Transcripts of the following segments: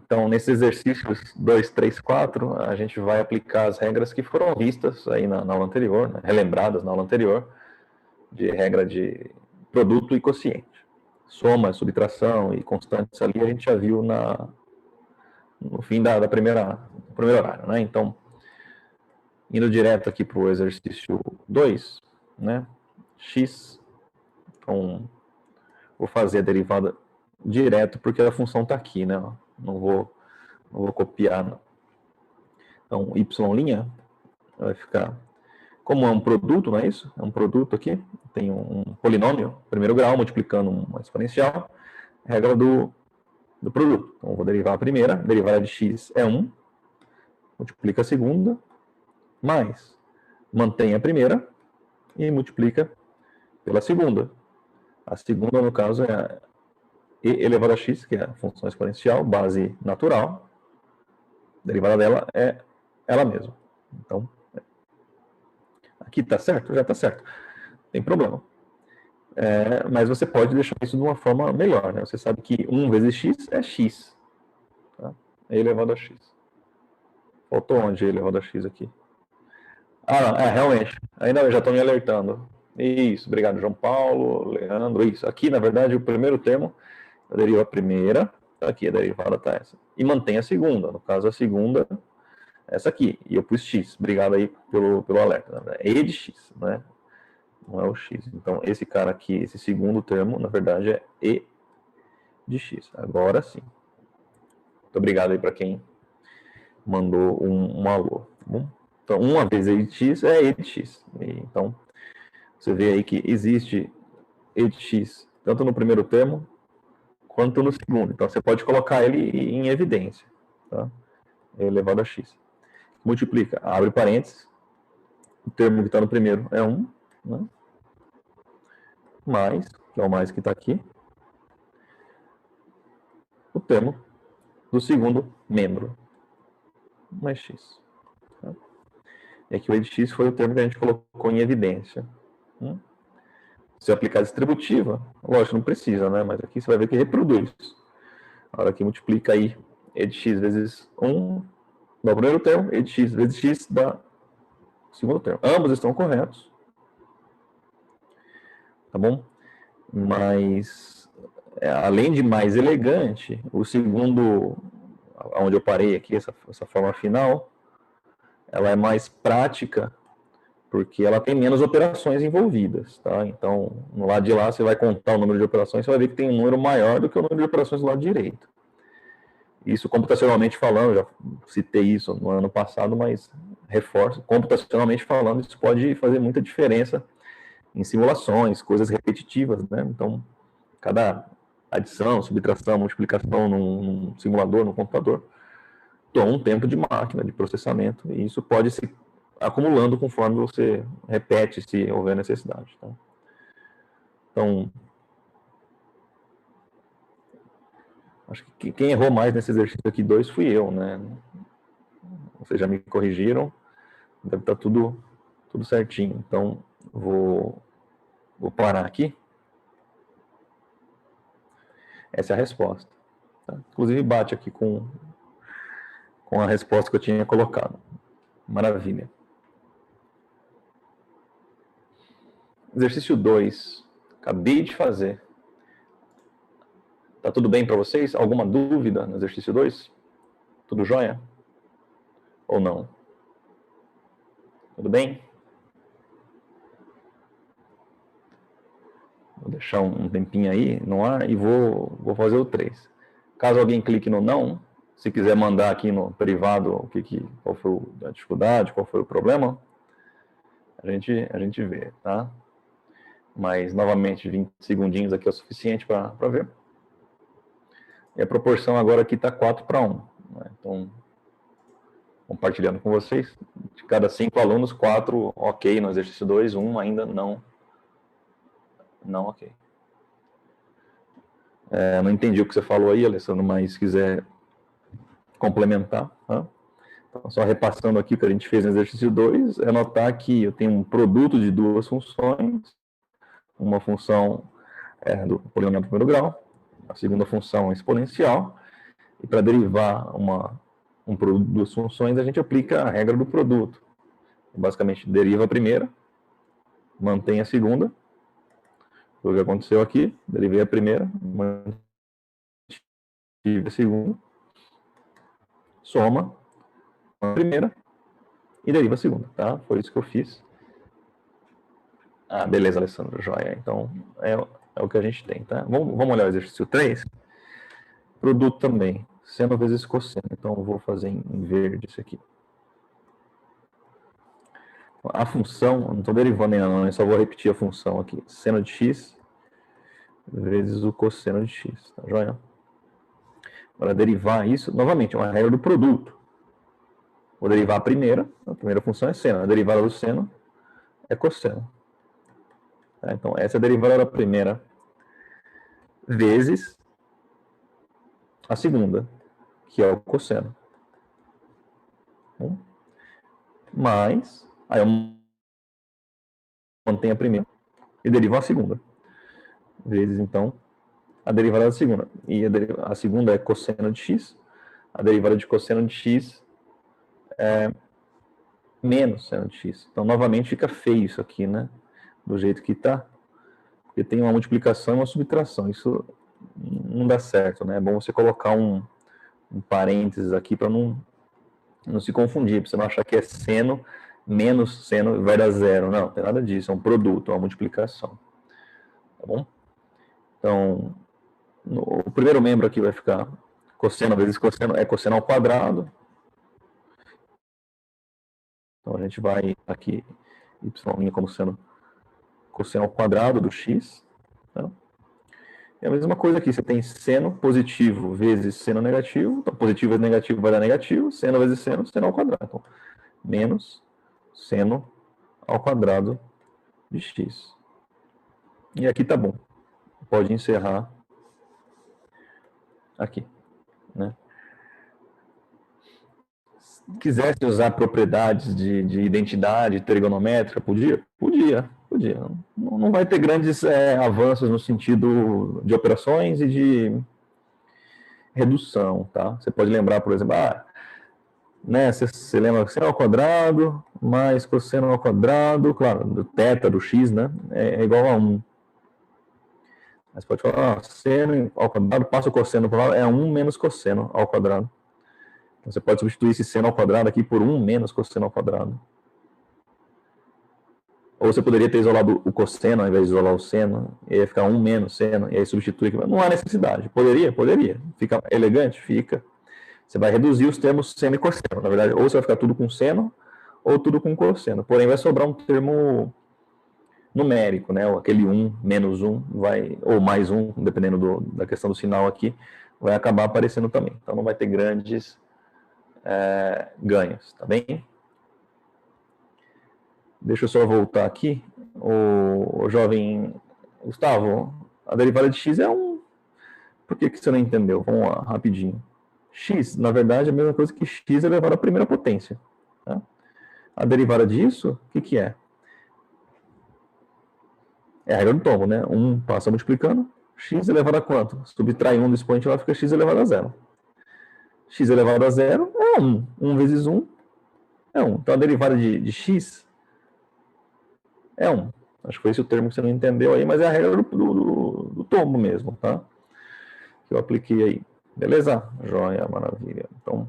Então, nesses exercícios 2, 3, 4, a gente vai aplicar as regras que foram vistas aí na aula anterior, né, relembradas na aula anterior, de regra de produto e quociente. Soma, subtração e constantes ali a gente já viu no fim do primeiro horário, né? Então, indo direto aqui para o exercício 2, né? X, então, vou fazer a derivada direto, porque a função está aqui, né? Não vou copiar, não. Então, y' vai ficar... Como é um produto, não é isso? É um produto aqui, tem um polinômio, primeiro grau, multiplicando uma exponencial, regra do produto. Então, eu vou derivar a primeira, derivada de x é 1, multiplica a segunda, mais, mantém a primeira e multiplica pela segunda. A segunda, no caso, é e elevado a x, que é a função exponencial, base natural. A derivada dela é ela mesma. Então, aqui está certo? Já está certo. Não tem problema. Mas você pode deixar isso de uma forma melhor, né? Você sabe que 1 vezes x é x. Tá? E elevado a x. Faltou onde e elevado a x aqui? Ah, não, realmente. Ainda já estão me alertando. Isso, obrigado, João Paulo, Leandro, isso. Aqui, na verdade, o primeiro termo, eu derivo a primeira, aqui a derivada está essa. E mantém a segunda, no caso a segunda, essa aqui. E eu pus x, obrigado aí pelo alerta. Né? E de x, né? Não é o x. Então, esse cara aqui, esse segundo termo, na verdade, é e de x. Agora sim. Muito obrigado aí para quem mandou um alô. Tá bom? Então, uma vez e de x é e de x. Então, você vê aí que existe e de x, tanto no primeiro termo, quanto no segundo. Então, você pode colocar ele em evidência. Tá? Elevado a x. Multiplica, abre parênteses. O termo que está no primeiro é 1, né? Mais, que é o mais que está aqui, o termo do segundo membro, mais x. Tá? E aqui o e de x foi o termo que a gente colocou em evidência. Se eu aplicar a distributiva, lógico, não precisa, né? Mas aqui você vai ver que reproduz. A hora que multiplica aí e de x vezes 1 dá o primeiro termo, e de x vezes x dá o segundo termo. Ambos estão corretos. Tá bom? Mas, além de mais elegante, o segundo, onde eu parei aqui, essa forma final, ela é mais prática, porque ela tem menos operações envolvidas, tá? Então, no lado de lá, você vai contar o número de operações, você vai ver que tem um número maior do que o número de operações do lado direito. Isso, computacionalmente falando, já citei isso no ano passado, mas reforço, computacionalmente falando, isso pode fazer muita diferença em simulações, coisas repetitivas, né? Então, cada adição, subtração, multiplicação num simulador, num computador, toma um tempo de máquina, de processamento, e isso pode se acumulando conforme você repete, se houver necessidade. Tá? Então, acho que quem errou mais nesse exercício aqui 2 fui eu, né? Vocês já me corrigiram, deve estar tudo certinho. Então, vou parar aqui. Essa é a resposta. Tá? Inclusive, bate aqui com a resposta que eu tinha colocado. Maravilha. Exercício 2. Acabei de fazer. Tá tudo bem para vocês? Alguma dúvida no exercício 2? Tudo jóia? Ou não? Tudo bem? Vou deixar um tempinho aí no ar e vou fazer o 3. Caso alguém clique no não, se quiser mandar aqui no privado qual foi a dificuldade, qual foi o problema, a gente vê, tá? Mas, novamente, 20 segundinhos aqui é o suficiente para ver. E a proporção agora aqui está 4:1. Né? Então, compartilhando com vocês, de cada 5 alunos, 4 ok no exercício 2, 1 ainda não ok. Não entendi o que você falou aí, Alessandro, mas se quiser complementar. Tá? Então, só repassando aqui o que a gente fez no exercício 2, é notar que eu tenho um produto de duas funções, uma função do polinomial do primeiro grau, a segunda função exponencial, E para derivar um produto de duas funções, a gente aplica a regra do produto. Basicamente, deriva a primeira, mantém a segunda. Foi o que aconteceu aqui. Derivei a primeira, mantive a segunda, soma a primeira e deriva a segunda, tá? Foi isso que eu fiz. Ah, beleza, Alessandro, joia. Então, é o que a gente tem, tá? Vamos olhar o exercício 3. Produto também, seno vezes cosseno. Então, eu vou fazer em verde isso aqui. A função, não estou derivando ainda não, eu só vou repetir a função aqui. Seno de x vezes o cosseno de x, tá joia? Para derivar isso, novamente, é uma regra do produto. Vou derivar a primeira função é seno. A derivada do seno é cosseno. Tá? Então, essa é a derivada da primeira vezes a segunda, que é o cosseno. Mais, aí eu mantenho a primeira e derivo a segunda. Vezes, então, a derivada da segunda. E a segunda é cosseno de x. A derivada de cosseno de x é menos seno de x. Então, novamente, fica feio isso aqui, né? Do jeito que está. Porque tem uma multiplicação e uma subtração. Isso não dá certo, né? É bom você colocar um parênteses aqui para não se confundir, para você não achar que é seno menos seno vai dar zero. Não, não tem nada disso. É um produto, é uma multiplicação. Tá bom? Então, o primeiro membro aqui vai ficar cosseno vezes cosseno, é cosseno ao quadrado. Então, a gente vai aqui, y' como sendo cosseno ao quadrado do x. Tá? E a mesma coisa aqui, você tem seno positivo vezes seno negativo. Então, positivo vezes negativo vai dar negativo. Seno vezes seno, seno ao quadrado. Então, menos seno ao quadrado de x. E aqui tá bom. Pode encerrar aqui, né? Se quisesse usar propriedades de identidade trigonométrica, podia? Podia. Não vai ter grandes avanços no sentido de operações e de redução, tá? Você pode lembrar, por exemplo, né, você lembra seno ao quadrado mais cosseno ao quadrado, claro, do θ, do x, né, é igual a 1. Mas pode falar, seno ao quadrado, passa o cosseno para lá, é 1 menos cosseno ao quadrado. Então, você pode substituir esse seno ao quadrado aqui por 1 menos cosseno ao quadrado. Ou você poderia ter isolado o cosseno ao invés de isolar o seno, e aí ficar 1 menos seno, e aí substituir. Não há necessidade. Poderia? Poderia. Fica elegante? Fica. Você vai reduzir os termos seno e cosseno. Na verdade, ou você vai ficar tudo com seno, ou tudo com cosseno. Porém, vai sobrar um termo numérico, né? Aquele 1 menos 1, ou mais 1, dependendo da questão do sinal aqui, vai acabar aparecendo também. Então, não vai ter grandes ganhos, tá bem? Deixa eu só voltar aqui. O jovem Gustavo, a derivada de x é 1. Por que você não entendeu? Vamos lá, rapidinho. X, na verdade, é a mesma coisa que x elevado à primeira potência. Tá? A derivada disso, o que é? É a regra do tombo, né? 1 passa multiplicando, x elevado a quanto? Subtrai 1 do expoente lá, fica x elevado a 0. X elevado a 0 é 1. 1 vezes 1 é 1. Então, a derivada de x é 1. Acho que foi esse o termo que você não entendeu aí, mas é a regra do tombo mesmo, tá? Que eu apliquei aí. Beleza? Joia, maravilha. Então,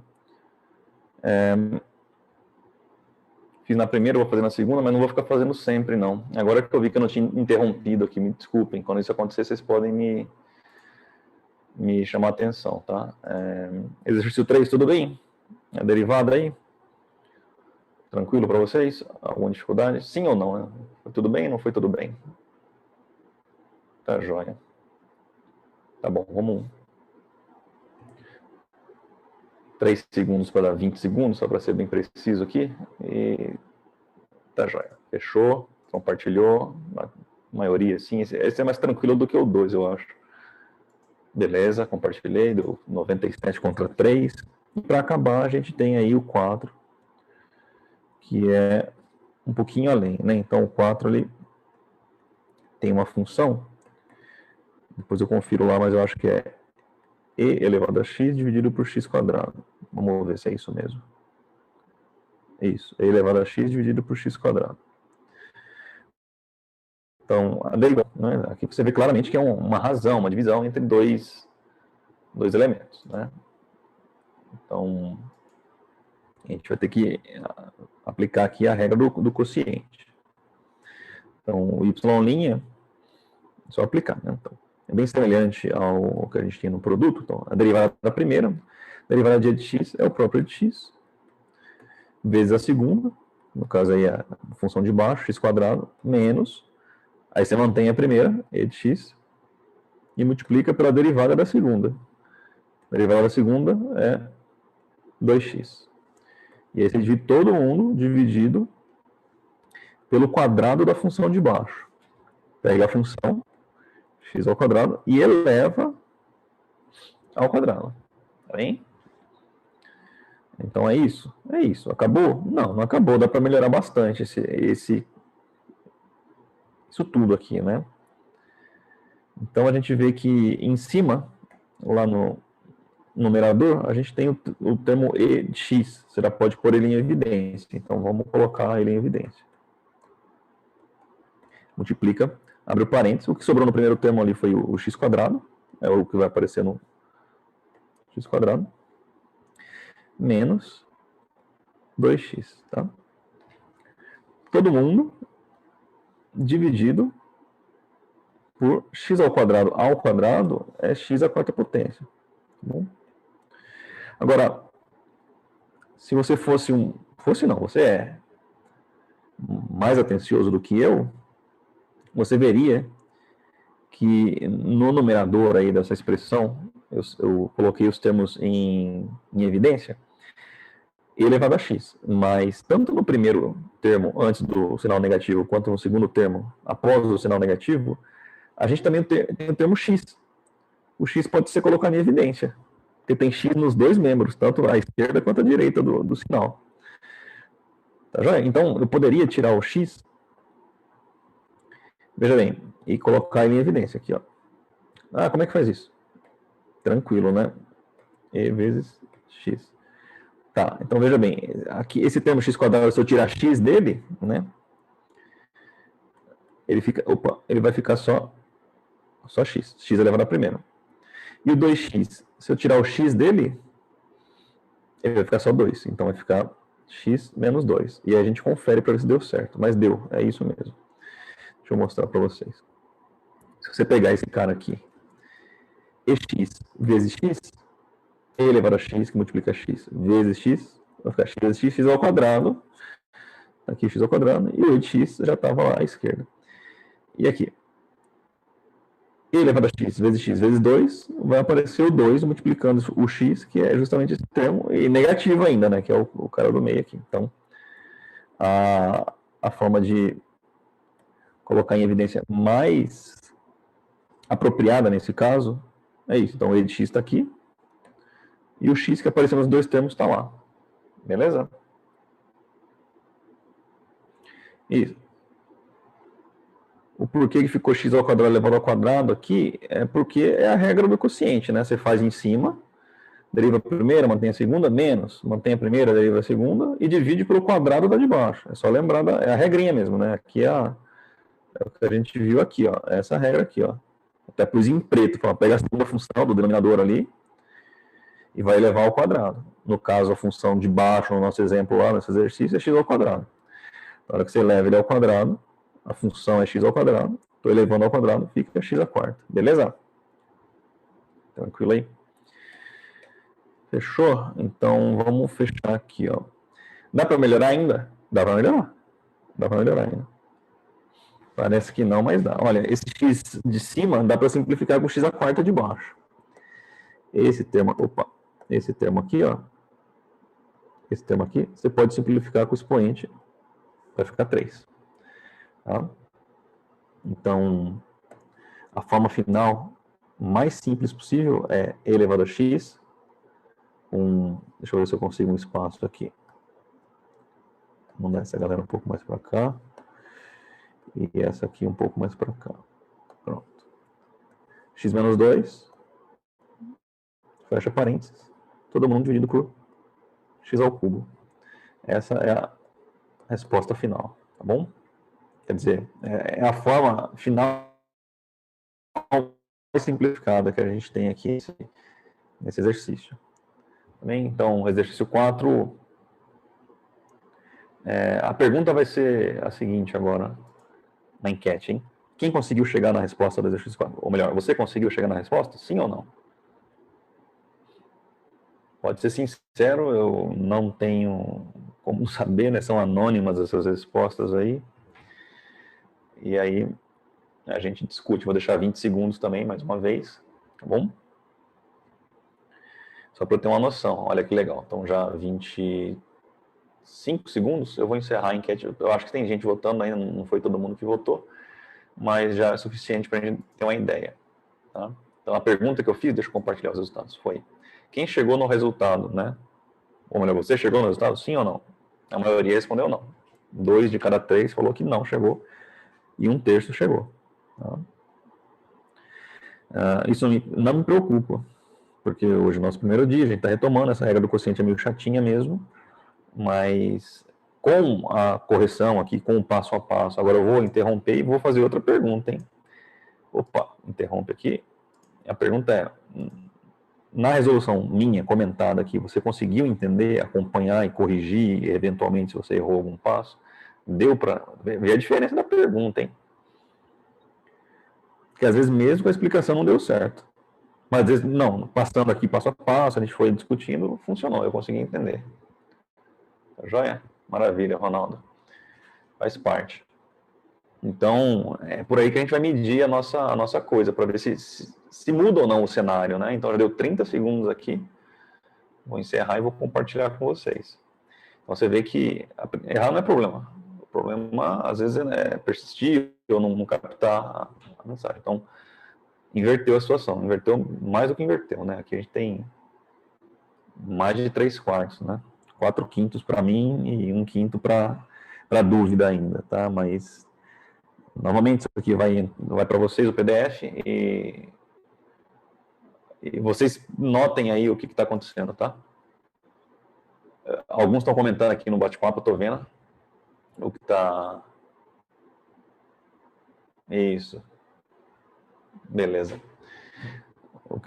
fiz na primeira, vou fazer na segunda, mas não vou ficar fazendo sempre, não. Agora que eu vi que eu não tinha interrompido aqui, me desculpem. Quando isso acontecer, vocês podem me chamar a atenção, tá? Exercício 3, tudo bem? A derivada aí? Tranquilo para vocês? Alguma dificuldade? Sim ou não? Né? Foi tudo bem ou não foi tudo bem? Tá joia. Tá bom, vamos 3 segundos para dar 20 segundos, só para ser bem preciso aqui. E tá joia. Fechou, compartilhou, a maioria sim. Esse é mais tranquilo do que o 2, eu acho. Beleza, compartilhei, deu 97 contra 3. E para acabar, a gente tem aí o 4, que é um pouquinho além, né? Então, o 4 ali tem uma função. Depois eu confiro lá, mas eu acho que é e elevado a x dividido por x quadrado. Vamos ver se é isso mesmo. Isso, e elevado a x dividido por x quadrado. Então, a derivada, né, aqui você vê claramente que é uma razão, uma divisão entre dois elementos, né? Então, a gente vai ter que aplicar aqui a regra do quociente. Então, o y', é só aplicar, né? Então, é bem semelhante ao que a gente tem no produto. Então, a derivada da primeira, a derivada de e de x é o próprio e de x, vezes a segunda, no caso aí a função de baixo, x quadrado, menos, aí você mantém a primeira, e de x, e multiplica pela derivada da segunda. A derivada da segunda é 2x. E aí você divide todo mundo dividido pelo quadrado da função de baixo. Pega a função x ao quadrado e eleva ao quadrado. Tá bem? Então é isso. É isso. Acabou? Não, não acabou. Dá para melhorar bastante isso tudo aqui, né? Então a gente vê que em cima, lá no numerador, a gente tem o termo e de x. Você já pode pôr ele em evidência. Então vamos colocar ele em evidência. Multiplica, abre o parênteses. O que sobrou no primeiro termo ali foi o x quadrado. É o que vai aparecer no x quadrado. Menos 2x, tá? Todo mundo dividido por x ao quadrado é x à quarta potência. Tá bom? Agora, se você fosse você é mais atencioso do que eu, você veria que no numerador aí dessa expressão, eu coloquei os termos em evidência, e elevado a x. Mas tanto no primeiro termo, antes do sinal negativo, quanto no segundo termo, após o sinal negativo, a gente também tem o termo x. O x pode ser colocado em evidência, porque tem x nos dois membros, tanto à esquerda quanto à direita do sinal. Tá joia? Então, eu poderia tirar o x, veja bem, e colocar ele em evidência aqui, ó. Ah, como é que faz isso? Tranquilo, né? E vezes x. Tá, então veja bem, aqui esse termo x quadrado, se eu tirar x dele, né? Ele vai ficar só x elevado a primeira. E o 2x, se eu tirar o x dele, ele vai ficar só 2. Então vai ficar x menos 2. E aí a gente confere para ver se deu certo. Mas deu, é isso mesmo. Deixa eu mostrar para vocês. Se você pegar esse cara aqui, ex vezes x, e elevado a x, que multiplica x vezes x, vai ficar x vezes x ao quadrado. Aqui x ao quadrado, e o e de x já estava lá à esquerda. E aqui, e elevado a x vezes 2, vai aparecer o 2 multiplicando o x, que é justamente esse termo, e negativo ainda, né, que é o cara do meio aqui. Então, a forma de colocar em evidência mais apropriada nesse caso é isso. Então, o e de x está aqui, e o x que apareceu nos dois termos está lá. Beleza? Isso. O porquê que ficou x ao quadrado elevado ao quadrado aqui é porque é a regra do quociente, né? Você faz em cima, deriva a primeira, mantém a segunda, menos, mantém a primeira, deriva a segunda e divide pelo quadrado da de baixo. É só lembrar, é a regrinha mesmo, né? Aqui é o que a gente viu aqui, ó. Essa regra aqui, ó. Até pus em preto, pega a segunda função do denominador ali e vai elevar ao quadrado. No caso, a função de baixo, no nosso exemplo lá, nesse exercício, é x ao quadrado. Na hora que você eleva ele ao quadrado, a função é x ao quadrado, estou elevando ao quadrado, fica x à quarta. Beleza? Tranquilo aí? Fechou? Então, vamos fechar aqui, ó. Dá para melhorar ainda? Dá para melhorar. Dá para melhorar ainda. Parece que não, mas dá. Olha, esse x de cima dá para simplificar com x à quarta de baixo. Esse termo aqui, ó. Esse termo aqui, você pode simplificar com o expoente, vai ficar 3. Tá? Então, a forma final mais simples possível é e elevado a x. Deixa eu ver se eu consigo um espaço aqui. Vamos dar essa galera um pouco mais para cá. E essa aqui um pouco mais para cá. Pronto. X menos 2 fecha parênteses, todo mundo dividido por x ao cubo. Essa é a resposta final, tá bom? Quer dizer, é a forma final mais simplificada que a gente tem aqui nesse exercício. Tá bem? Então, exercício 4, a pergunta vai ser a seguinte agora, na enquete, hein? Quem conseguiu chegar na resposta do exercício 4? Ou melhor, você conseguiu chegar na resposta? Sim ou não? Pode ser sincero, eu não tenho como saber, né? São anônimas essas respostas aí. E aí a gente discute. Vou deixar 20 segundos também, mais uma vez, tá bom? Só para eu ter uma noção. Olha que legal. Então já 25 segundos, eu vou encerrar a enquete. Eu acho que tem gente votando ainda, não foi todo mundo que votou, mas já é suficiente para a gente ter uma ideia. Tá? Então a pergunta que eu fiz, deixa eu compartilhar os resultados, foi: quem chegou no resultado, né? Ou melhor, você chegou no resultado, sim ou não? A maioria respondeu não. 2 de cada 3 falou que não chegou, e 1/3 chegou. Tá? Isso não me preocupa, porque hoje é o nosso primeiro dia, a gente está retomando, essa regra do quociente é meio chatinha mesmo, mas com a correção aqui, com o passo a passo, agora eu vou interromper e vou fazer outra pergunta, hein? Opa, interrompe aqui. A pergunta é: na resolução minha comentada aqui, você conseguiu entender, acompanhar e corrigir, eventualmente, se você errou algum passo? Deu para ver a diferença da pergunta, hein? Porque às vezes mesmo com a explicação não deu certo. Mas às vezes, não, passando aqui passo a passo, a gente foi discutindo, funcionou, eu consegui entender. Tá joia? Maravilha, Ronaldo. Faz parte. Então, é por aí que a gente vai medir a nossa coisa, para ver se muda ou não o cenário, né? Então, já deu 30 segundos aqui. Vou encerrar e vou compartilhar com vocês. Então, você vê que errar não é problema. O problema, às vezes, é persistir ou não captar a mensagem. Então, inverteu a situação. Inverteu mais do que inverteu, né? Aqui a gente tem mais de 3/4, né? 4/5 para mim e 1/5 para dúvida ainda, tá? Mas, novamente, isso aqui vai para vocês, o PDF, e vocês notem aí o que está acontecendo, tá? Alguns estão comentando aqui no bate-papo, eu estou vendo o que está... Isso. Beleza.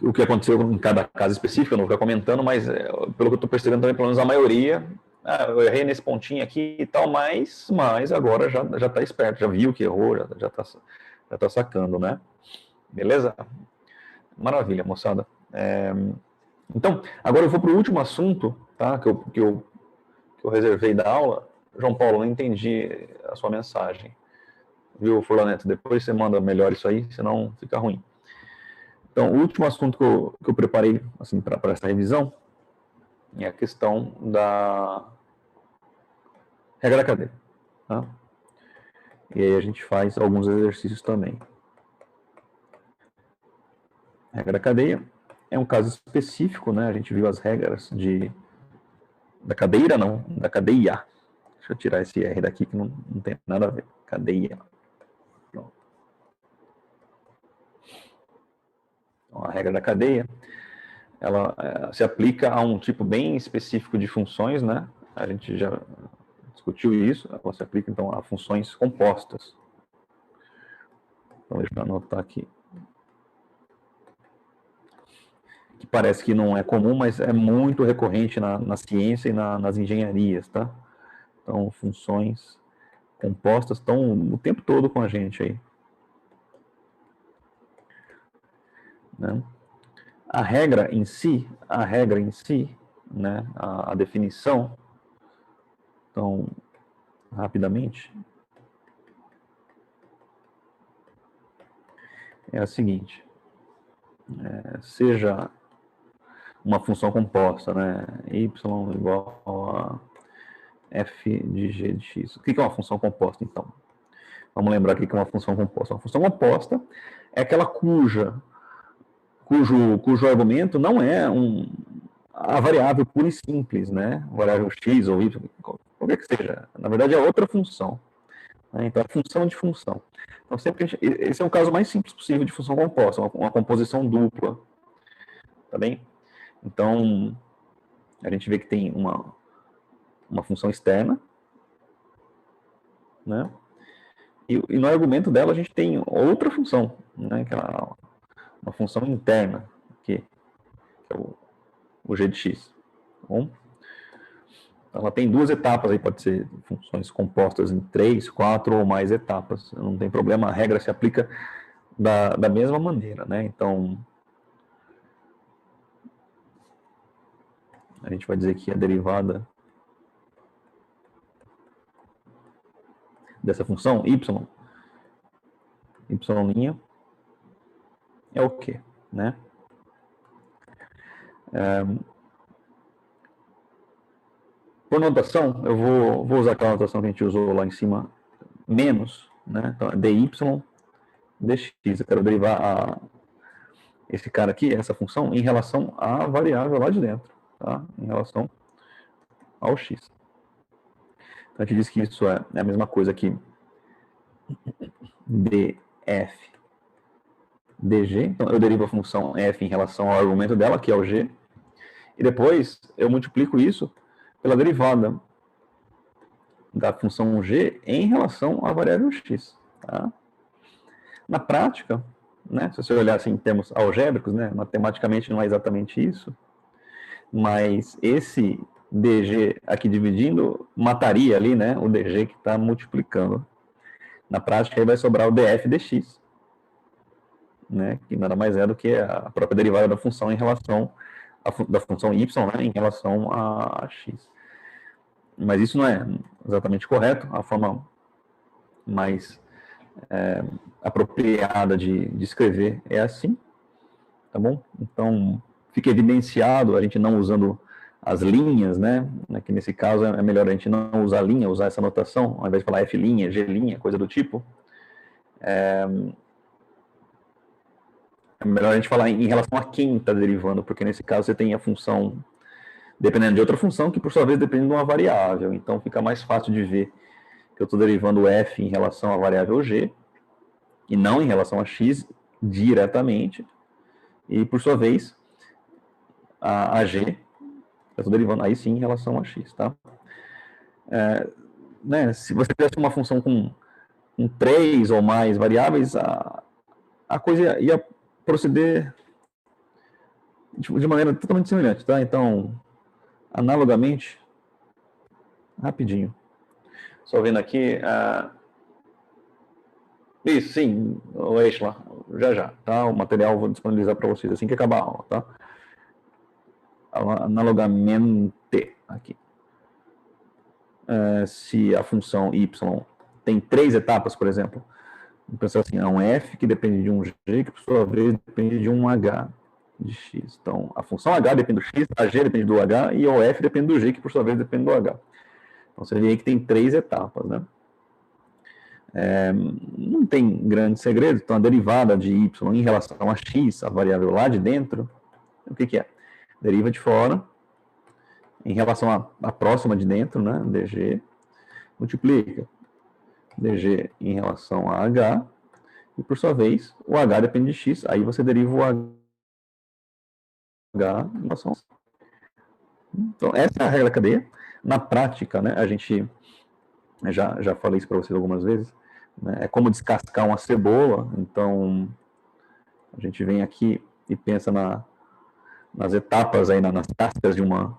O que aconteceu em cada caso específico, eu não vou ficar comentando, mas pelo que eu estou percebendo também, pelo menos a maioria, eu errei nesse pontinho aqui e tal, mas agora já está esperto, já viu que errou, já tá sacando, né? Beleza? Maravilha, moçada. Então, agora eu vou para o último assunto, tá? Que eu reservei da aula. João Paulo, não entendi a sua mensagem. Viu, Fulaneto? Depois você manda melhor isso aí, senão fica ruim. Então, o último assunto que eu preparei assim, para essa revisão é a questão da regra da cadeia. Tá? E aí a gente faz alguns exercícios também. Regra da cadeia é um caso específico, né? A gente viu as regras da cadeira, não, da cadeia. Deixa eu tirar esse R daqui que não tem nada a ver. Cadeia. Pronto. Então, a regra da cadeia, ela se aplica a um tipo bem específico de funções, né? A gente já discutiu isso. Ela se aplica, então, a funções compostas. Então, deixa eu anotar aqui. Que parece que não é comum, mas é muito recorrente na ciência e nas engenharias, tá? Então, funções compostas estão o tempo todo com a gente aí. Né? A regra em si, né, a definição, então, rapidamente, é a seguinte: seja uma função composta, né, y igual a f de g de x. O que é uma função composta, então? Vamos lembrar aqui que é uma função composta. Uma função composta é aquela cujo argumento não é a variável pura e simples, né? Variável x ou y, qualquer que seja. Na verdade, é outra função. Né? Então, é função de função. Então, sempre esse é o caso mais simples possível de função composta, uma composição dupla. Tá bem? Então, a gente vê que tem uma função externa, né? E no argumento dela a gente tem outra função, né? Que é uma função interna, que é o g de x. Tá bom? Ela tem duas etapas, aí pode ser funções compostas em 3, 4 ou mais etapas. Não tem problema, a regra se aplica da mesma maneira, né? Então, a gente vai dizer que a derivada dessa função, y é o quê? Né? Por notação, eu vou usar aquela notação que a gente usou lá em cima, menos, né? Então, dy dx. Eu quero derivar esse cara aqui, essa função, em relação à variável lá de dentro, tá? Em relação ao x. Então, a gente diz que isso é a mesma coisa que df dg. Então, eu derivo a função f em relação ao argumento dela, que é o g, e depois eu multiplico isso pela derivada da função g em relação à variável x. Tá? Na prática, né, se você olhar assim, em termos algébricos, né, matematicamente não é exatamente isso, mas esse dg aqui dividindo mataria ali, né, o dg que está multiplicando. Na prática, aí vai sobrar o df dx, né, que nada mais é do que a própria derivada da função em relação da função y, né, em relação a x. Mas isso não é exatamente correto. A forma mais apropriada de escrever é assim, tá bom? Então, fica evidenciado a gente não usando as linhas, né? Que nesse caso é melhor a gente não usar linha, usar essa notação, ao invés de falar F', G', coisa do tipo. É melhor a gente falar em relação a quem está derivando, porque nesse caso você tem a função dependendo de outra função, que por sua vez depende de uma variável. Então fica mais fácil de ver que eu estou derivando f em relação à variável g, e não em relação a x diretamente, e por sua vez, a g, eu estou derivando aí sim em relação a x, tá? Né, se você tivesse uma função com 3 ou mais variáveis, a coisa ia proceder de maneira totalmente semelhante, tá? Então, analogamente, rapidinho, só vendo aqui, isso, sim, o eixo lá, já, tá? O material eu vou disponibilizar para vocês assim que acabar a aula, tá? Analogamente, aqui. Se a função y tem 3 etapas, por exemplo, vamos pensar assim, há um f que depende de um g, que por sua vez depende de um h de x. Então, a função h depende do x, a g depende do h, e o f depende do g, que por sua vez depende do h. Então, você vê aí que tem 3 etapas, né? Não tem grande segredo. Então, a derivada de y em relação a x, a variável lá de dentro, o que é? Deriva de fora em relação à próxima de dentro, né? dg, multiplica dg em relação a h, e por sua vez, o h depende de x, aí você deriva o h em relação a... Então, essa é a regra da cadeia. Na prática, né, a gente, já falei isso para vocês algumas vezes, né, é como descascar uma cebola. Então, a gente vem aqui e pensa nas etapas, aí, nas cascas de uma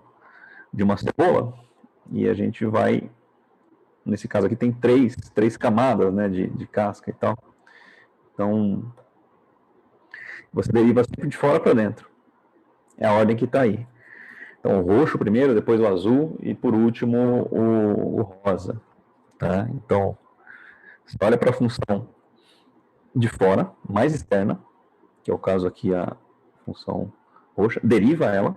cebola, e a gente vai, nesse caso aqui tem três camadas, né, de casca e tal. Então, você deriva sempre de fora para dentro. É a ordem que está aí. Então, o roxo primeiro, depois o azul e, por último, o rosa. Tá? Então, você olha para a função de fora, mais externa, que é o caso aqui a função roxa, deriva ela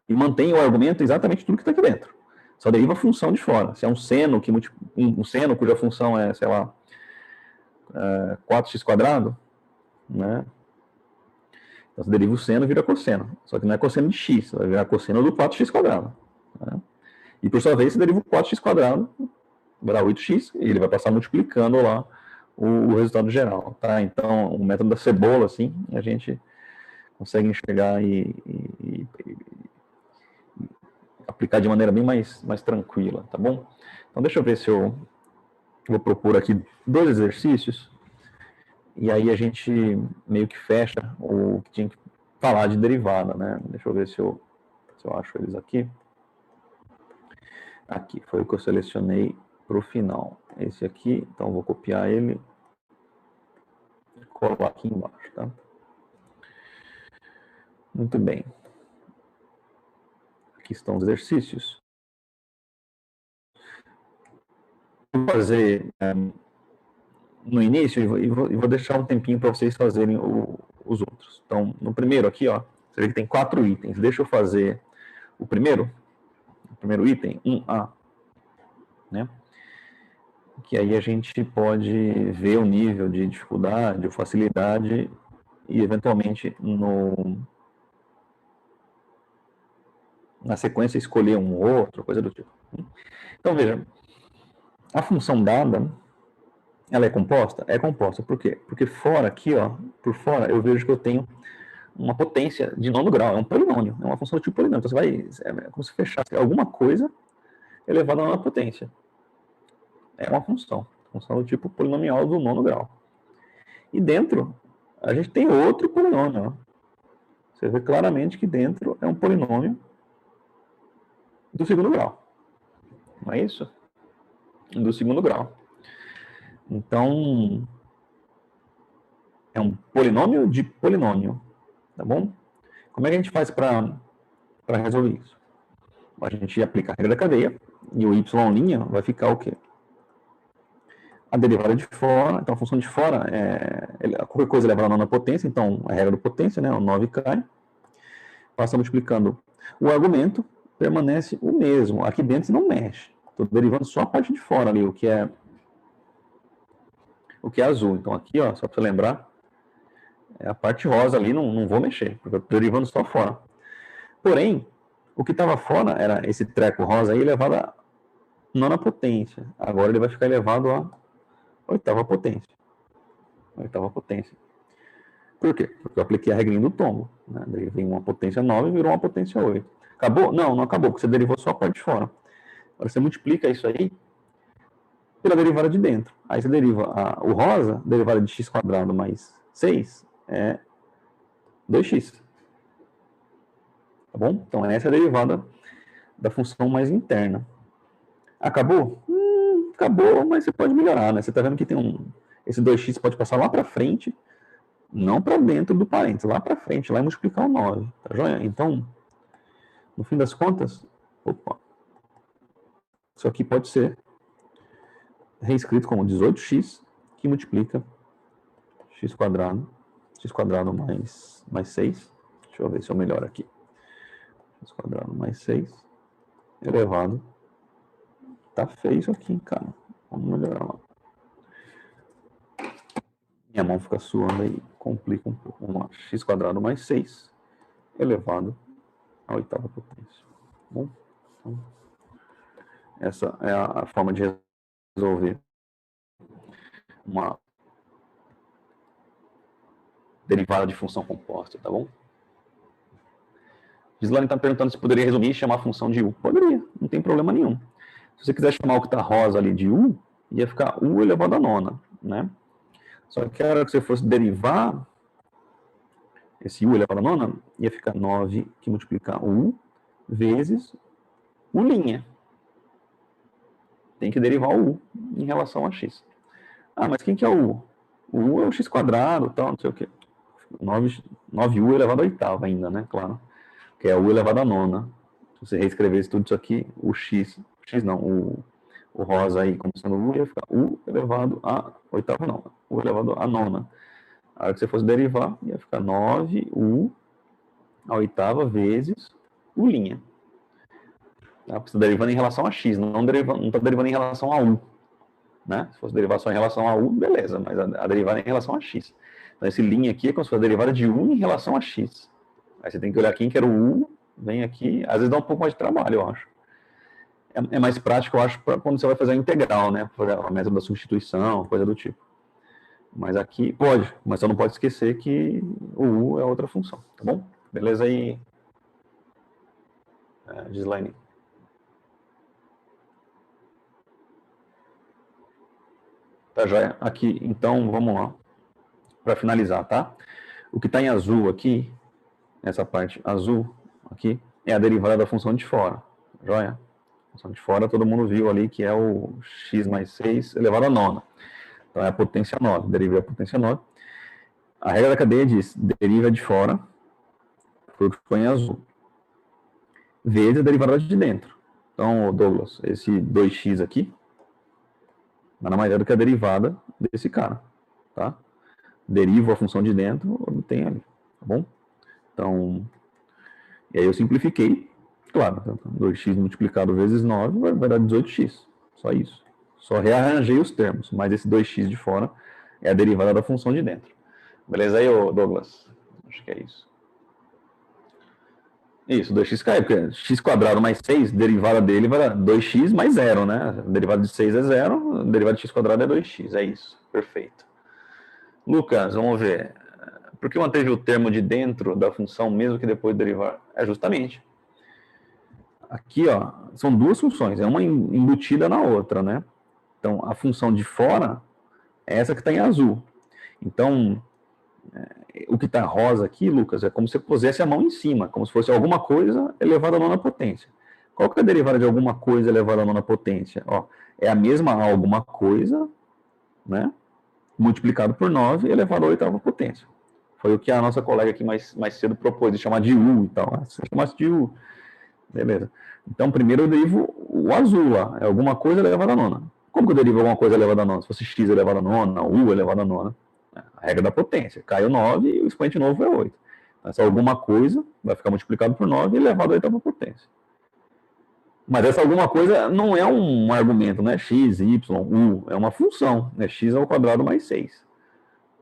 e mantém o argumento exatamente tudo que está aqui dentro. Só deriva a função de fora. Se é um seno, um seno cuja função é, sei lá, 4x², né? Então, você deriva o seno e vira cosseno. Só que não é cosseno de x, vai virar cosseno do 4x². Né? E, por sua vez, você deriva o 4x², vai dar 8x, e ele vai passar multiplicando lá o resultado geral. Tá? Então, o método da cebola, assim, a gente consegue enxergar e aplicar de maneira bem mais tranquila, tá bom? Então deixa eu ver se eu vou propor aqui 2 exercícios, e aí a gente meio que fecha o que tinha que falar de derivada, né? Deixa eu ver se eu acho eles aqui. Aqui, foi o que eu selecionei para o final. Esse aqui, então eu vou copiar ele e colar aqui embaixo, tá? Muito bem. Aqui estão os exercícios. Vou fazer no início e vou deixar um tempinho para vocês fazerem os outros. Então, no primeiro aqui, ó, você vê que tem 4 itens. Deixa eu fazer o primeiro item, 1A, né? Que aí a gente pode ver o nível de dificuldade, ou facilidade, e eventualmente na sequência escolher um ou outro, coisa do tipo. Então, veja, a função dada, ela é composta? É composta. Por quê? Porque fora aqui, ó, por fora, eu vejo que eu tenho uma potência de nono grau, é um polinômio, é uma função do tipo polinômio. Então, é como se fechasse alguma coisa elevada a nona potência. É uma função do tipo polinomial do nono grau. E dentro, a gente tem outro polinômio, ó. Você vê claramente que dentro é um polinômio do segundo grau. Não é isso? Do segundo grau. Então, é um polinômio de polinômio, tá bom? Como é que a gente faz para resolver isso? A gente aplica a regra da cadeia e o y' vai ficar o quê? A derivada de fora, então a função de fora, qualquer coisa leva a nona potência, então a regra da potência, né, o 9 cai, passa multiplicando. O argumento permanece o mesmo, aqui dentro não mexe, estou derivando só a parte de fora ali, o que é azul. Então aqui, ó, só para você lembrar, a parte rosa ali não vou mexer, porque eu estou derivando só fora. Porém, o que estava fora era esse treco rosa aí elevado a nona potência. Agora ele vai ficar elevado a oitava potência. Por quê? Porque eu apliquei a regrinha do tombo. Né? Daí vem uma potência 9 e virou uma potência 8. Acabou? Não acabou, porque você derivou só a parte de fora. Agora você multiplica isso aí pela derivada de dentro. Aí você deriva o rosa, derivada de x² mais 6, é 2x. Tá bom? Então essa é a derivada da função mais interna. Acabou? Acabou, mas você pode melhorar, né? Você está vendo que tem esse 2x pode passar lá para frente, não para dentro do parênteses, lá para frente, lá e multiplicar o 9, tá joia? Então, no fim das contas, isso aqui pode ser reescrito como 18x, que multiplica x² mais 6, deixa eu ver se eu melhoro aqui, x² mais 6, elevado, tá feio isso aqui, cara, vamos melhorar lá. Minha mão fica suando aí, complica um pouco. Vamos lá, x² mais 6 elevado à oitava potência. Bom, então, essa é a forma de resolver uma derivada de função composta, tá bom? Gislaine está perguntando se poderia resumir e chamar a função de u. Poderia, não tem problema nenhum. Se você quiser chamar o que está rosa ali de u, ia ficar u elevado a nona, né? Só que a hora que você fosse derivar esse u elevado a nona, ia ficar 9 que multiplicar u vezes u'. Tem que derivar o u em relação a x. Ah, mas quem que é o u? O u é o x², tal, não sei o quê. 9u elevado a oitava ainda, né? Claro. Que é u elevado a nona. Se você reescrevesse tudo isso aqui, o o rosa aí, como sendo u, ia ficar u elevado a oitava nona. U elevado a nona. A hora que você fosse derivar, ia ficar 9u a oitava vezes u'. Tá? Você está derivando em relação a x, não está derivando em relação a u. Né? Se fosse derivar só em relação a u, beleza, mas a derivada é em relação a x. Então esse linha aqui é como se fosse a derivada de u em relação a x. Aí você tem que olhar quem que era o u, vem aqui, às vezes dá um pouco mais de trabalho, eu acho. É mais prático, eu acho, para quando você vai fazer a integral, né? A método da substituição, coisa do tipo. Mas aqui pode, mas você não pode esquecer que o u é outra função, tá bom? Beleza aí, Gislaine? Tá joia? Aqui, então, vamos lá. Para finalizar, tá? O que está em azul aqui, essa parte azul aqui, é a derivada da função de fora. Joia? A função de fora, todo mundo viu ali que é o x mais 6 elevado a nona. Então, é a potência 9, deriva a potência 9. A regra da cadeia diz, deriva de fora, foi o que ficou em azul, vezes a derivada de dentro. Então, Douglas, esse 2x aqui, nada mais é do que a derivada desse cara, tá? Derivo a função de dentro, obtenho ali, tá bom? Então, e aí eu simplifiquei, claro, 2x multiplicado vezes 9 vai dar 18x, só isso. Só rearranjei os termos, mas esse 2x de fora é a derivada da função de dentro. Beleza aí, Douglas? Acho que é isso. Isso, 2x cai, porque x quadrado mais 6, derivada dele vai dar 2x mais 0, né? Derivada de 6 é 0, derivada de x quadrado é 2x, é isso. Perfeito. Lucas, vamos ver. Por que manteve o termo de dentro da função mesmo que depois derivar? É justamente. Aqui, ó, são duas funções, é uma embutida na outra, né? Então, a função de fora é essa que está em azul. Então, o que está rosa aqui, Lucas, é como se você pusesse a mão em cima, como se fosse alguma coisa elevada à nona potência. Qual que é a derivada de alguma coisa elevada à nona potência? Ó, é a mesma alguma coisa, né? Multiplicado por 9 elevado à oitava potência. Foi o que a nossa colega aqui mais cedo propôs, de chamar de U e tal. Se chamasse de U, beleza. Então, primeiro eu derivo o azul lá, é alguma coisa elevada à nona. Como que eu derivo alguma coisa elevada à nona? Se fosse x elevado à nona, U elevado à nona. A regra da potência. Caiu 9 e o expoente novo é 8. Então, essa alguma coisa vai ficar multiplicado por 9 e elevado à oitava potência. Mas essa alguma coisa não é um argumento, né? X, Y, U. É uma função. Né? X ao quadrado mais 6.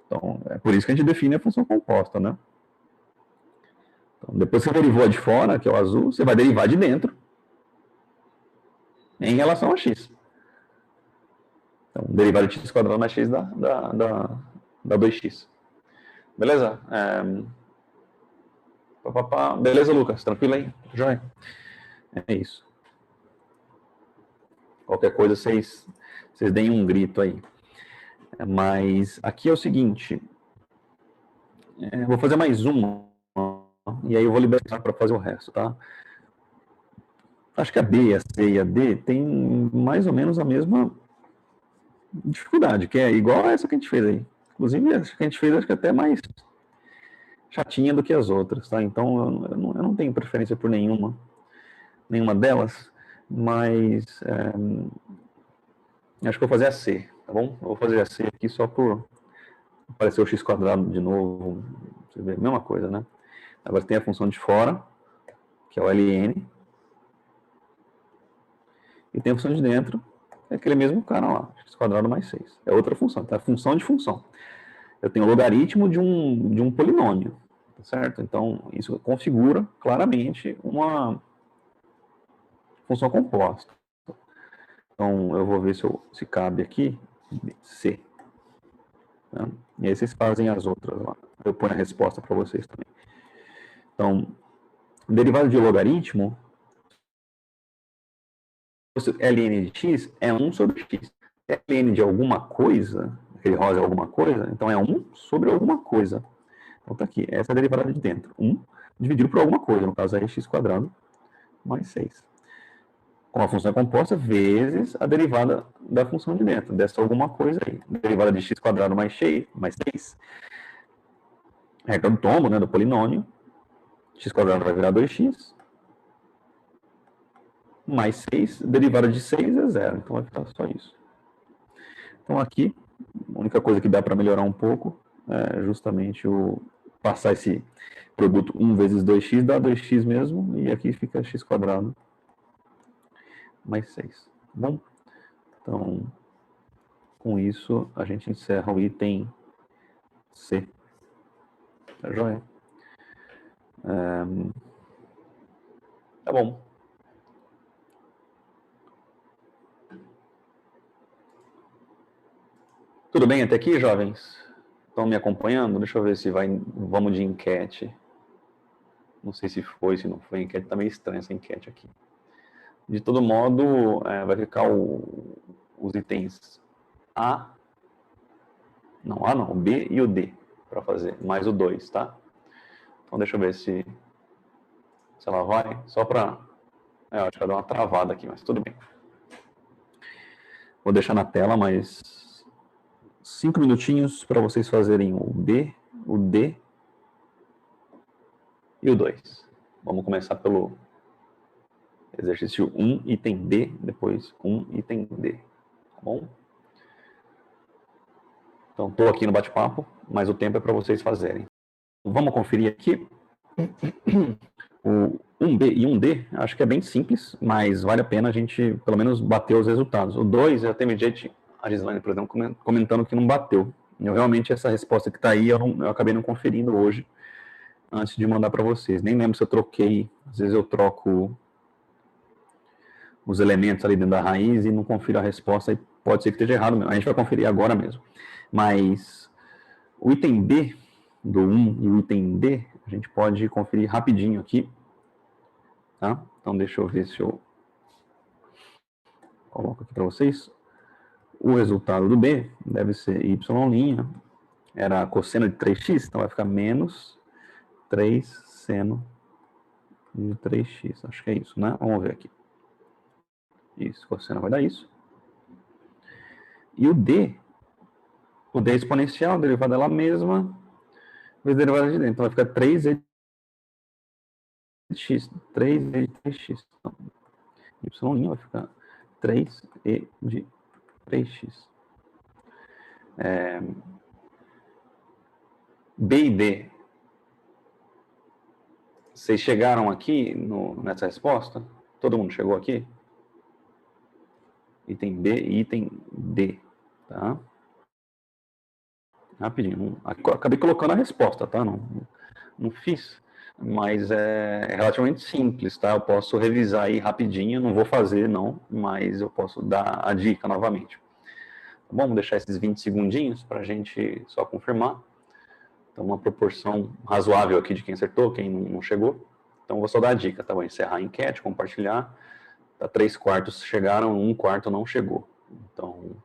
Então, é por isso que a gente define a função composta, né? Então, depois que você derivou a de fora, que é o azul, você vai derivar de dentro em relação a x. Então, derivada de x quadrado mais x dá 2x. Beleza? Beleza, Lucas? Tranquilo aí? Joia? É isso. Qualquer coisa, vocês deem um grito aí. Mas aqui é o seguinte. Vou fazer mais uma. E aí eu vou liberar para fazer o resto, tá? Acho que a B, a C e a D tem mais ou menos a mesma dificuldade, que é igual a essa que a gente fez aí. Inclusive, essa que a gente fez, acho que até mais chatinha do que as outras, tá? Então, eu não tenho preferência por nenhuma delas, mas acho que vou fazer a C, tá bom? Eu vou fazer a C aqui só por aparecer o x quadrado de novo, você vê, mesma coisa, né? Agora tem a função de fora, que é o ln, e tem a função de dentro, é aquele mesmo cara lá, x quadrado mais 6. É outra função, tá? Função de função. Eu tenho o logaritmo de um polinômio, tá certo? Então, isso configura claramente uma função composta. Então, eu vou ver se cabe aqui, C. Né? E aí vocês fazem as outras lá. Eu ponho a resposta para vocês também. Então, derivada de logaritmo, ln de x é 1 sobre x. Ln de alguma coisa, aquele rosa é alguma coisa, então é 1 sobre alguma coisa. Então tá aqui, essa é a derivada de dentro. 1 dividido por alguma coisa, no caso é x quadrado mais 6. Com a função composta vezes a derivada da função de dentro, dessa alguma coisa aí. Derivada de x quadrado mais 6, regra do tombo, né, do polinômio, x quadrado vai virar 2x, mais 6, derivada de 6 é 0, então vai ficar só isso. Então aqui, a única coisa que dá para melhorar um pouco é justamente passar esse produto 1 vezes 2x, dá 2x mesmo, e aqui fica x quadrado mais 6. Tá bom? Então, com isso, a gente encerra o item C. Tá joia? Tá bom. Tudo bem até aqui, jovens? Estão me acompanhando? Deixa eu ver se vamos de enquete. Não sei se foi, se não foi. A enquete tá meio estranha essa enquete aqui. De todo modo, vai ficar os itens A, Não, A não, o B e o D para fazer, mais o 2, tá? Então deixa eu ver se ela vai, só para... eu acho que vai dar uma travada aqui, mas tudo bem. Vou deixar na tela mais 5 minutinhos para vocês fazerem o B, o D e o 2. Vamos começar pelo exercício 1, item D, depois 1, item D, tá bom? Então, estou aqui no bate-papo, mas o tempo é para vocês fazerem. Vamos conferir aqui. O 1B e 1D, acho que é bem simples, mas vale a pena a gente, pelo menos, bater os resultados. O 2, já teve gente, a Gislaine, por exemplo, comentando que não bateu. Eu realmente, essa resposta que está aí, eu acabei não conferindo hoje, antes de mandar para vocês. Nem lembro se eu troquei, às vezes eu troco os elementos ali dentro da raiz e não confiro a resposta, e pode ser que esteja errado mesmo. A gente vai conferir agora mesmo. Mas o item B do 1 e o item D, a gente pode conferir rapidinho aqui. Tá? Então, deixa eu ver se eu coloco aqui para vocês. O resultado do B deve ser y', era a cosseno de 3x, então vai ficar menos 3 seno de 3x. Acho que é isso, né? Vamos ver aqui. Isso, cosseno vai dar isso. E o D é exponencial, a derivada dela mesma, vezes a derivada de dentro. Então vai ficar 3e de x. 3e de 3x. Então, y' vai ficar 3e de 3x. B e D. Vocês chegaram aqui nessa resposta? Todo mundo chegou aqui? Item B e item D. Tá? Rapidinho. Acabei colocando a resposta, tá? Não fiz, mas é relativamente simples, tá? Eu posso revisar aí rapidinho, não vou fazer não, mas eu posso dar a dica novamente. Tá bom? Vamos deixar esses 20 segundinhos para a gente só confirmar. Então, uma proporção razoável aqui de quem acertou, quem não chegou. Então, vou só dar a dica, tá? Vou encerrar a enquete, compartilhar. Tá, 3/4 chegaram, 1/4 não chegou. Então,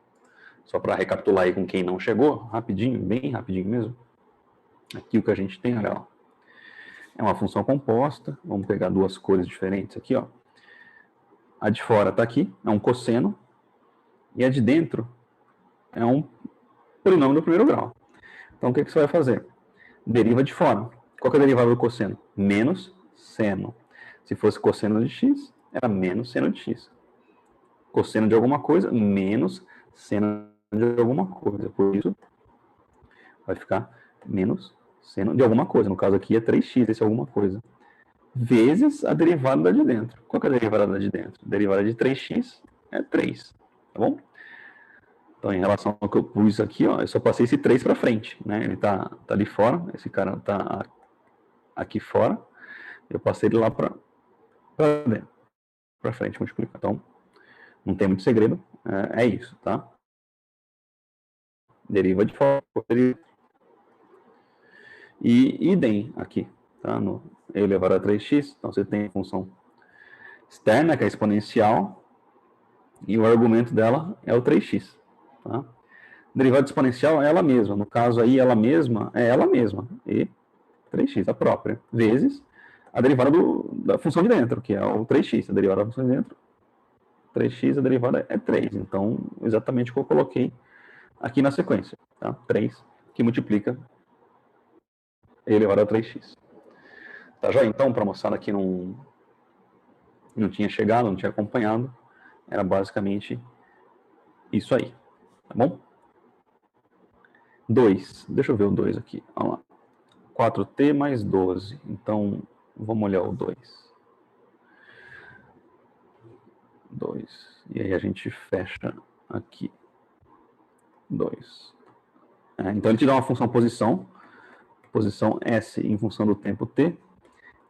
só para recapitular aí com quem não chegou, rapidinho, bem rapidinho mesmo. Aqui o que a gente tem, olha, ó, é uma função composta. Vamos pegar duas cores diferentes aqui, ó. A de fora está aqui, é um cosseno, e a de dentro é um polinômio do primeiro grau. Então, o que você vai fazer? Deriva de fora. Qual que é a derivada do cosseno? Menos seno. Se fosse cosseno de x, era menos seno de x. Cosseno de alguma coisa, menos seno de alguma coisa. Por isso, vai ficar menos seno de alguma coisa. No caso aqui é 3x, esse é alguma coisa. Vezes a derivada da de dentro. Qual que é a derivada da de dentro? A derivada de 3x é 3. Tá bom? Então, em relação ao que eu pus aqui, ó, eu só passei esse 3 para frente, né? Ele tá ali fora, esse cara tá aqui fora. Eu passei ele lá para dentro, para frente, multiplicar. Então, não tem muito segredo, é isso, tá? Deriva de fora, e idem aqui, tá? No e elevado a 3x, então você tem a função externa, que é exponencial, e o argumento dela é o 3x, tá? Derivada exponencial é ela mesma, no caso aí ela mesma é ela mesma, e 3x, a própria, vezes a derivada da função de dentro, que é o 3x, a derivada da função de dentro, 3x, a derivada é 3, então exatamente o que eu coloquei aqui na sequência, tá? 3, que multiplica e elevado a 3x. Tá joia? Então, para a moçada que não tinha chegado, não tinha acompanhado, era basicamente isso aí, tá bom? 2, deixa eu ver o 2 aqui, vamos lá. 4t mais 12, então vamos olhar o 2. 2, e aí a gente fecha aqui. 2. Então ele te dá uma função posição S em função do tempo t,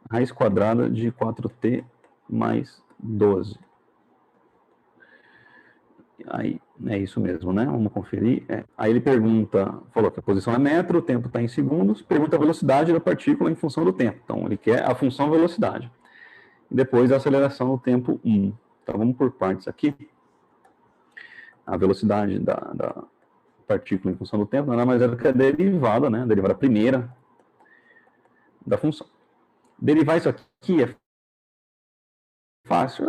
raiz quadrada de 4t mais 12. Aí, é isso mesmo, né? Vamos conferir. Aí ele pergunta, falou que a posição é metro, o tempo está em segundos, pergunta a velocidade da partícula em função do tempo. Então, ele quer a função velocidade. E depois a aceleração no tempo 1. Então, vamos por partes aqui. A velocidade partícula em função do tempo nada mais é do que a derivada, né? A derivada primeira da função. Derivar isso aqui é fácil,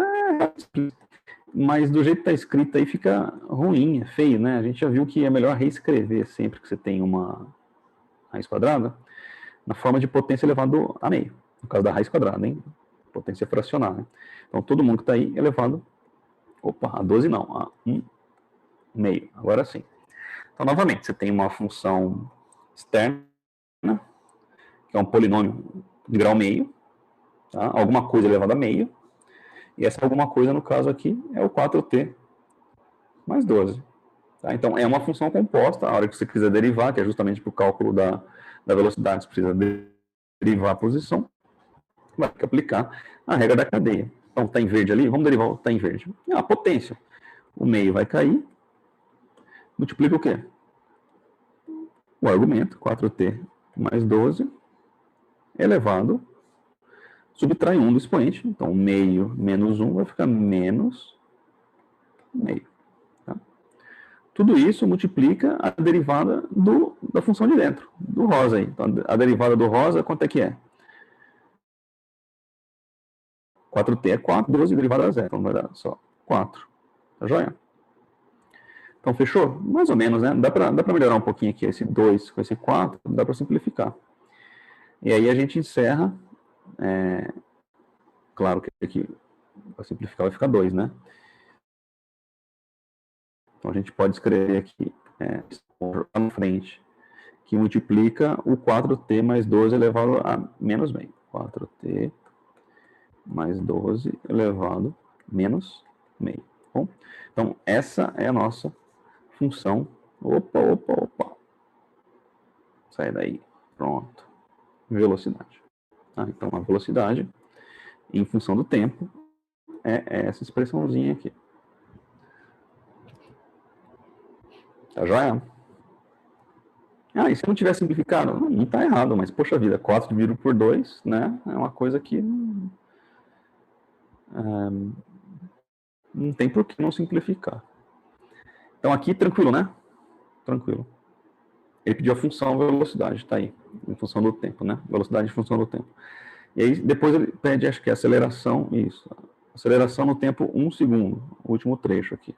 mas do jeito que está escrito aí fica ruim, é feio, né? A gente já viu que é melhor reescrever sempre que você tem uma raiz quadrada na forma de potência elevado a meio, no caso da raiz quadrada, hein? Potência fracionária. Né? Então, todo mundo que está aí elevado, a 12 não, a 1 meio, agora sim. Então, novamente, você tem uma função externa, que é um polinômio de grau meio, tá? Alguma coisa elevada a meio, e essa alguma coisa, no caso aqui, é o 4t mais 12. Tá? Então, é uma função composta, a hora que você quiser derivar, que é justamente para o cálculo da velocidade, você precisa derivar a posição, vai ter que aplicar a regra da cadeia. Então, está em verde ali, vamos derivar o está em verde. A potência. O meio vai cair, multiplica o quê? O argumento, 4t mais 12, elevado, subtrai 1 do expoente, então meio menos 1 vai ficar menos meio. Tá? Tudo isso multiplica a derivada da função de dentro, do rosa aí. Então, a derivada do rosa, quanto é que é? 4t é 4, 12 derivada a 0, então vai dar só 4. Tá joia? Então, fechou? Mais ou menos, né? Dá para melhorar um pouquinho aqui esse 2 com esse 4, dá para simplificar. E aí a gente encerra, claro que aqui, para simplificar, vai ficar 2, né? Então, a gente pode escrever aqui, lá na frente, que multiplica o 4t mais 12 elevado a menos meio. 4t mais 12 elevado a menos meio. Bom, então, essa é a nossa função. Opa. Sai daí. Pronto. Velocidade. Tá? Então, a velocidade, em função do tempo, é essa expressãozinha aqui. Tá joia? E se não tiver simplificado? Não está errado, mas, poxa vida, 4 dividido por 2, né? É uma coisa que não tem por que não simplificar. Então, aqui, tranquilo, né? Tranquilo. Ele pediu a função velocidade, tá aí, em função do tempo, né? Velocidade em função do tempo. E aí, depois ele pede, acho que é aceleração, isso. Aceleração no tempo 1 segundo, o último trecho aqui.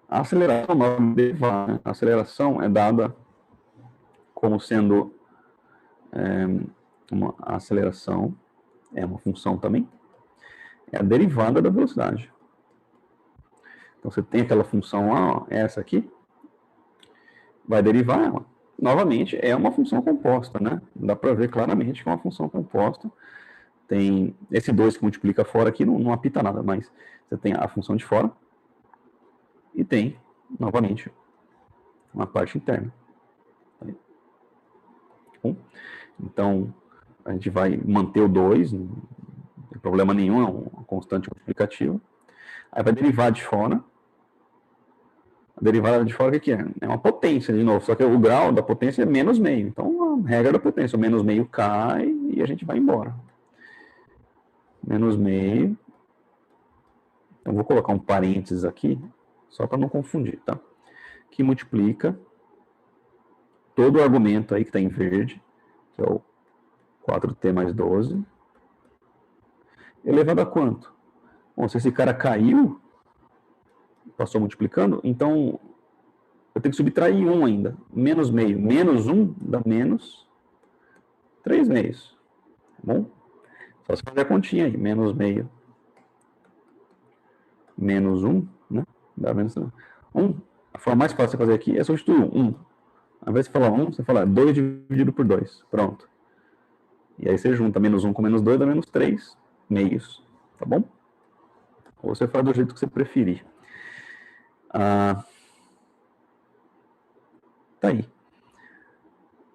A aceleração, a aceleração é dada como sendo uma aceleração, é uma função também, é a derivada da velocidade. Então, você tem aquela função lá, ó, essa aqui, vai derivar ela. Novamente, é uma função composta, né? Dá para ver claramente que é uma função composta. Tem esse 2 que multiplica fora aqui, não apita nada, mas você tem a função de fora e tem, novamente, uma parte interna. Bom, então, a gente vai manter o 2, não tem problema nenhum, é uma constante multiplicativa. Aí vai derivar de fora. A derivada de fora, o que é? É uma potência, de novo, só que o grau da potência é menos meio. Então, a regra da potência, o menos meio cai e a gente vai embora. Menos meio. Então, vou colocar um parênteses aqui, só para não confundir, tá? Que multiplica todo o argumento aí que está em verde, que é o 4t mais 12, elevado a quanto? Bom, se esse cara caiu, passou multiplicando, então eu tenho que subtrair 1 ainda. Menos meio. Menos 1 dá menos 3 meios. Tá bom? Só se fazer a continha aí. Menos meio. Menos 1, né? Dá menos 1. A forma mais fácil de fazer aqui é substituir 1. Ao invés de falar 1, você fala 2 dividido por 2. Pronto. E aí você junta menos 1 com menos 2, dá menos 3 meios. Tá bom? Ou você faz do jeito que você preferir. Tá aí.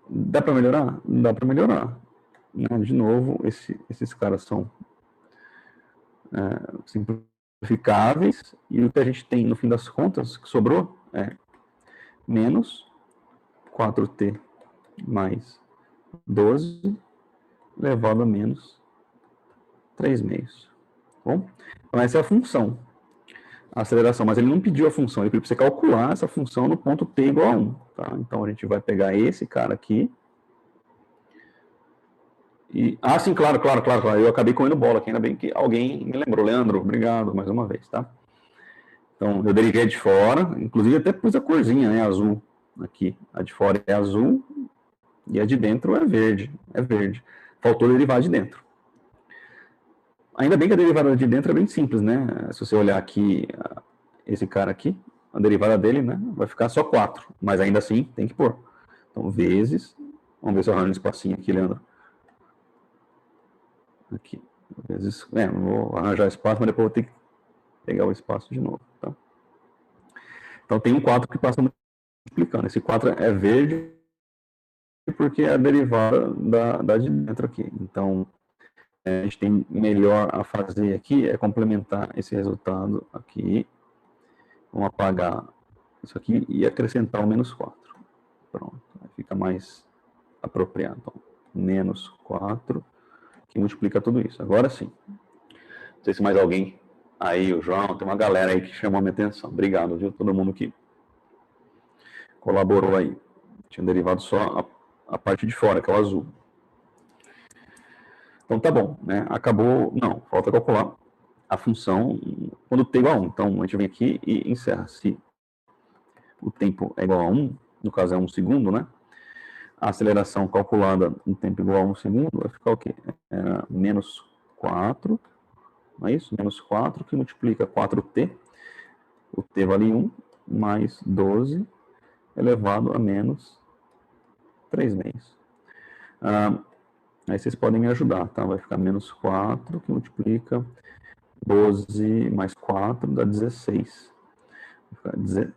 Dá para melhorar? Dá para melhorar. De novo, esses caras são simplificáveis, e o que a gente tem no fim das contas, que sobrou, é menos 4t mais 12 elevado a menos 3 meios. Bom, então essa é a função. a aceleração, mas ele não pediu a função, ele pediu para você calcular essa função no ponto t igual a 1. Tá? Então, a gente vai pegar esse cara aqui. Sim, claro. Eu acabei comendo bola aqui, ainda bem que alguém me lembrou. Leandro, obrigado mais uma vez, tá? Então, eu derivei a de fora, inclusive até pus a corzinha, né, azul aqui. A de fora é azul e a de dentro é verde. Faltou derivar de dentro. Ainda bem que a derivada de dentro é bem simples, né? Se você olhar aqui, esse cara aqui, a derivada dele, né, vai ficar só 4, mas ainda assim tem que pôr. Então, vezes, vamos ver se eu arranjo um espacinho aqui, Leandro. Aqui, vezes, não vou arranjar espaço, mas depois eu vou ter que pegar o espaço de novo, tá? Então, tem um 4 que passa multiplicando. Esse 4 é verde porque é a derivada da de dentro aqui. Então, a gente tem melhor a fazer aqui é complementar esse resultado aqui. Vamos apagar isso aqui e acrescentar o menos 4. Pronto, aí fica mais apropriado. Então, menos 4, que multiplica tudo isso. Agora sim. Não sei se mais alguém aí, o João, tem uma galera aí que chamou a minha atenção. Obrigado, viu? Todo mundo que colaborou aí. Tinha derivado só a parte de fora, aquela azul. Então tá bom, né? Acabou. Não, falta calcular a função quando t igual a 1. Então a gente vem aqui e encerra. Se o tempo é igual a 1, no caso é 1 segundo, né? A aceleração calculada no tempo igual a 1 segundo vai ficar o quê? Menos 4, não é isso? Menos 4 que multiplica 4t, o t vale 1, mais 12 elevado a menos 3 meios. Aí vocês podem me ajudar, tá? Vai ficar menos 4 que multiplica 12 mais 4 dá 16. Vai ficar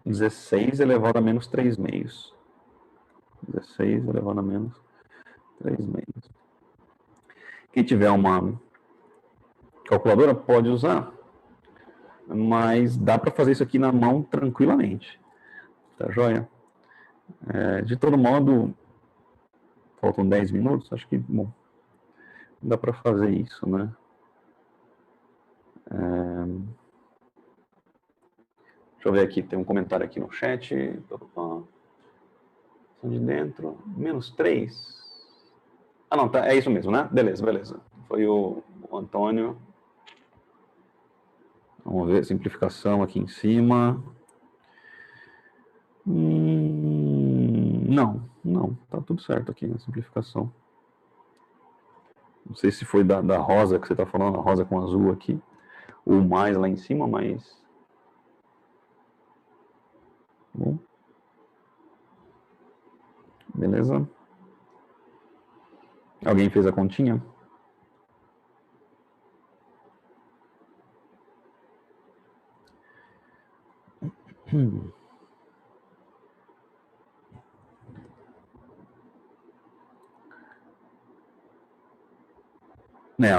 16 elevado a menos 3 meios. 16 elevado a menos 3 meios. Quem tiver uma calculadora pode usar, mas dá para fazer isso aqui na mão tranquilamente. Tá joia? De todo modo, faltam 10 minutos, acho que, bom, dá para fazer isso, né? Deixa eu ver aqui, tem um comentário aqui no chat. De dentro, menos 3. Não, tá, é isso mesmo, né? Beleza. Foi o Antônio. Vamos ver, simplificação aqui em cima. Não, tá tudo certo aqui na simplificação. Não sei se foi da rosa que você está falando, a rosa com azul aqui, ou mais lá em cima, mas... Bom. Beleza? Alguém fez a continha?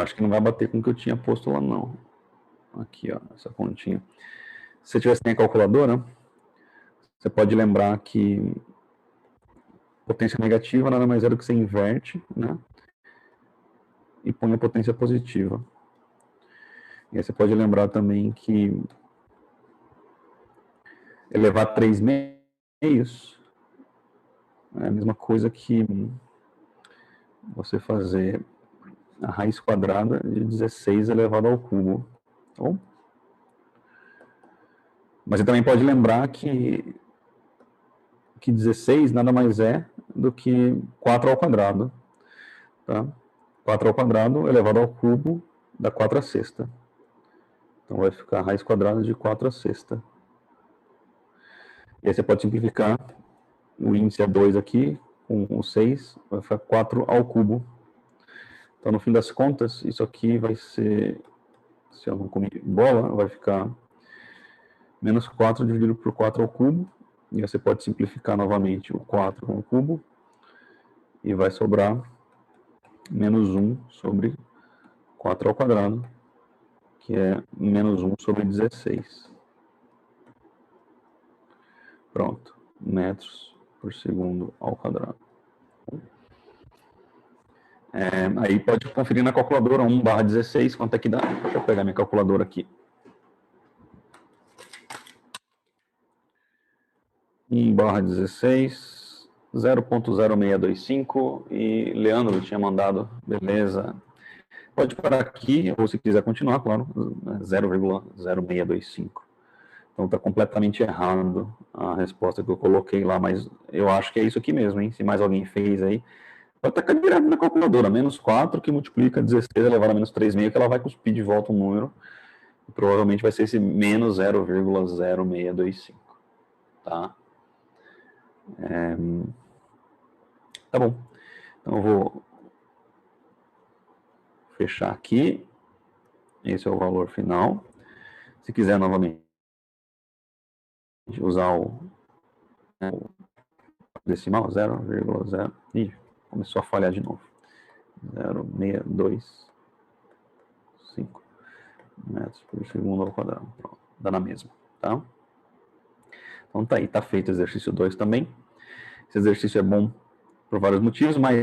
Acho que não vai bater com o que eu tinha posto lá, não. Aqui, ó, essa continha. Se você tivesse sem a calculadora, você pode lembrar que potência negativa nada mais é do que você inverte, né? E põe a potência positiva. E aí você pode lembrar também que elevar 3 meios é a mesma coisa que você fazer a raiz quadrada de 16 elevado ao cubo. Tá bom? Mas você também pode lembrar que 16 nada mais é do que 4 ao quadrado. Tá? 4 ao quadrado elevado ao cubo dá 4 à sexta. Então vai ficar a raiz quadrada de 4 à sexta. E aí você pode simplificar. O índice é 2 aqui, com o 6, vai ficar 4 ao cubo. Então, no fim das contas, isso aqui vai ser, se eu não comi bola, vai ficar menos 4 dividido por 4 ao cubo. E você pode simplificar novamente o 4 com o cubo. E vai sobrar menos 1 sobre 4 ao quadrado, que é menos 1 sobre 16. Pronto, metros por segundo ao quadrado. Aí pode conferir na calculadora 1/16, quanto é que dá. Deixa eu pegar minha calculadora aqui. em barra 16, 0.0625, e Leandro tinha mandado, beleza. Pode parar aqui, ou se quiser continuar, claro, 0,0625. Então está completamente errado a resposta que eu coloquei lá, mas eu acho que é isso aqui mesmo, hein? Se mais alguém fez aí, pode tacar direto na calculadora, menos 4 que multiplica 16 elevado a menos 3,5, que ela vai cuspir de volta um número, e provavelmente vai ser esse menos 0,0625, tá? Tá bom, então eu vou fechar aqui, esse é o valor final. Se quiser novamente usar o decimal, 0,0, ih, começou a falhar de novo, 0,625 metros por segundo ao quadrado, pronto, dá na mesma, tá? Então tá aí, tá feito o exercício 2 também. Esse exercício é bom por vários motivos, mas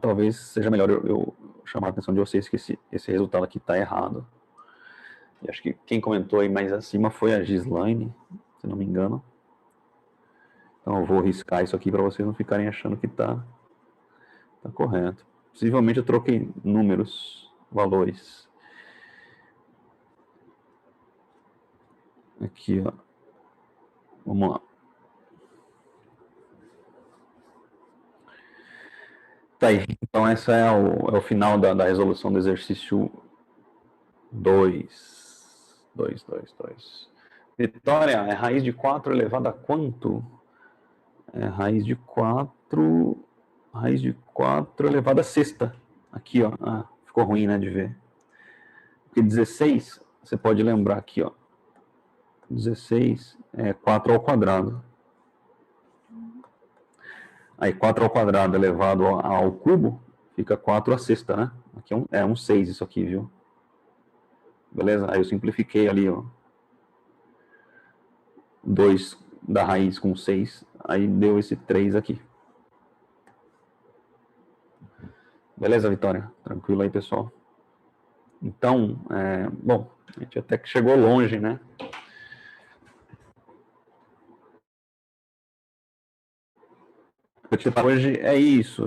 talvez seja melhor eu chamar a atenção de vocês que esse resultado aqui está errado. E acho que quem comentou aí mais acima foi a Gislaine, se não me engano. Então eu vou riscar isso aqui para vocês não ficarem achando que está correto. Possivelmente eu troquei números, valores. Aqui, ó. Vamos lá. Tá aí. Então essa é o final da resolução do exercício 2. Vitória, é raiz de 4 elevado a quanto? É raiz de 4 elevado a sexta. Aqui, ó. Ah, ficou ruim, né, de ver. Porque 16, você pode lembrar aqui, ó. 16 é 4 ao quadrado. Aí 4 ao quadrado elevado ao cubo, fica 4 a sexta, né? Aqui é um 6 isso aqui, viu? Beleza? Aí eu simplifiquei ali, ó. 2 da raiz com 6, aí deu esse 3 aqui. Beleza, Vitória? Tranquilo aí, pessoal? Então, bom, a gente até que chegou longe, né? Hoje é isso.